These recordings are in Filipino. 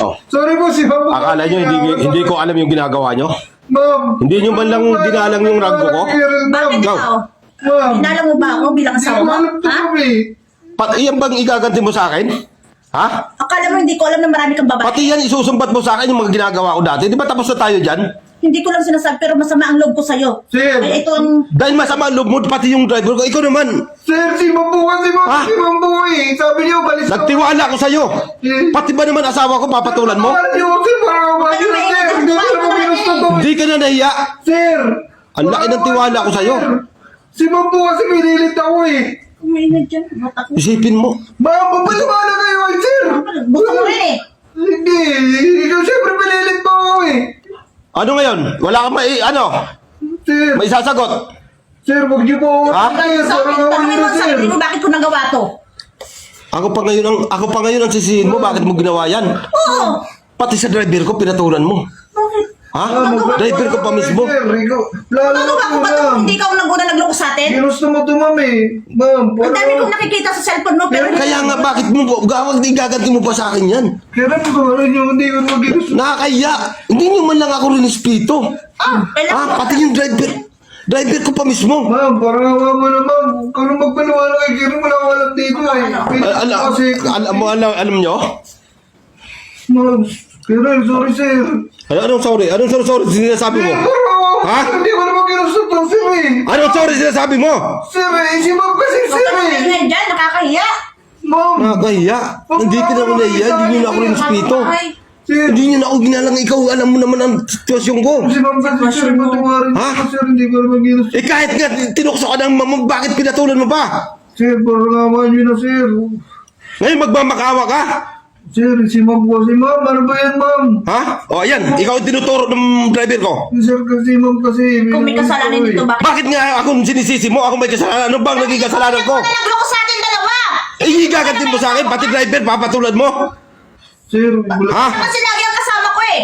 Oh. Sorry po, si Ma'am. Akala nyo hindi ko alam yung ginagawa nyo? Ma'am. Hindi nyo man lang ginalang yung ranggo ko? Bakit Go. ikaw? Ma'am. Inalam mo ba ako bilang asawa mo? Ha? Iyan bang igaganti mo sa akin? Ha? Akala mo hindi ko alam na marami kang babae? Pati yan isusumbat mo sa akin yung mga ginagawa ko dati. Di ba tapos na tayo dyan? Hindi ko lang sinasabi pero masama ang loob ko sa'yo. Sir. Ay, ito ang... Dahil masama ang loob mo, pati yung driver ko. Ikaw naman. Sir, si Ma'am po kasi Ha? si Ma'am po eh. Sabi niyo, balis ka. Nagtiwala ako sa'yo. Pati ba naman asawa ko, papatulan mo? Sir, parang ba yun, sir? Hindi ko naman ginusto to. Hindi ka na nahiya. Sir. Ang laki ng tiwala ko sa'yo. Sir, si Ma'am po kasi pinilit ako eh. Kumainag dyan. Mata ko. Isipin mo. Ma'am, papaliwala kayo, sir. Gusto mo rin eh. Hindi. Ikaw siyempre pinilit mo ako eh. Ano ngayon? Wala kang Sir. may sasagot. Sir, huwag niyo po. Ha? Sir, So, parang ako tanongin nyo, mo sa sir. sarili mo bakit ko nagawa to? Ako pa ngayon ang sisihin mo, bakit mo ginawa yan? Oo. Pati sa driver ko, pinatulan mo. Bakit? Ha? Driver ko pa mismo. Sir, ikaw. Lalo Ano na ba po, kung ba't ma'am. hindi ka naguna nagloko sa atin? Ginusto mo to, ma'am eh. Ma'am, Ang dami kong nakikita sa cellphone mo pero Kaya nga, bakit mo, igaganti mo pa sa akin yan? Kaya naman ko rin yung hindi ko mag-ginusto. Nakakaya. Hindi nyo man lang ako rinispeto. kailangan Pati yung driver ko pa mismo. Ma'am, parang awa mo na, ma'am. Kung ano magpaniwala kay Kiro, wala ko alam dito eh. Alam nyo? Ma'am, Kiro, sorry sir. Anong sorry? Anong sorry sinasabi mo? Ha? Hindi ko naman ginusto to, sir eh. Anong sorry sinasabi mo? Sir eh, si ma'am kasi Huwag sir ka nang eh. maingay dyan, nakakahiya. Ma'am, Nakakahiya. Hindi ka na ako nahiya. Hindi nyo na ako rinispeto. Ay, sir. Hindi nyo na ako ginalang. Ikaw, alam mo naman ang sitwasyon ko. Si ma'am kasi sir, matuwarin Ha? ko sir, hindi ko naman ginusto. Eh kahit nga tinukso ka ng mamang, bakit pinatulan mo ba? Sir, parang awa nyo na sir. Ngayon magmamakawa ka? Sir, si ma'am po. Si ma'am, ano ba yan ma'am? Ha? O ayan, ikaw ang tinuturo ng driver ko. Sir, kasi ma'am kasi. kung may kasalanan dito, bakit? Bakit nga ako sinisisi mo? Ako may kasalanan. Ano bang naging kasalanan ko? Ikaw na nagloko sa atin dalawa! Eh, igagantin mo sa akin, pati driver, papatulan mo. Sir, Ha? Kasi lagi ang kasama ko eh.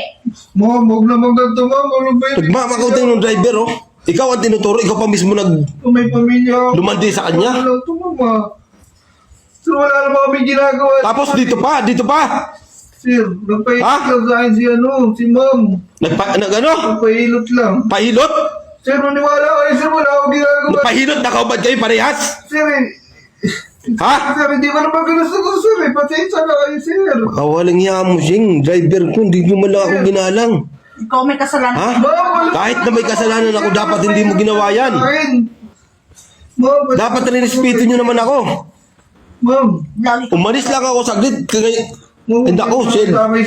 ma'am, huwag naman ganito ma'am. Ano ba yun? Nagmamakautin ng driver, oh. Ikaw ang tinuturo, ikaw pa mismo Kung may pamilya ako. lumandi sa kanya. Wala ito ma'am ah. Sir, wala naman kami ginagawa. Tapos dito pa. Sir, nagpahilot Ha? lang sa akin si ma'am. Ano? Nagpahilot lang. Pahilot? Sir, maniwala kayo sir, wala akong ginagawa. Pahilot, nakaubad kayo parehas? Sir, Ha? sir, hindi ko naman ginusto to sir eh. Pasensya na kayo sir. Kawalang hiya mo, Sing. Driver ko, hindi nyo man lang ako ginalang. Ikaw may kasalanan. Ha? Ma'am, wala- Kahit na may kasalanan ako, dapat hindi mo ginawa yan. Akin. Ma'am, Dapat nirespeto nyo naman ako. Ma'am. Lagi ka. Umalis lang ako saglit. Ma'am, Hindi ako, Sel. Tama yung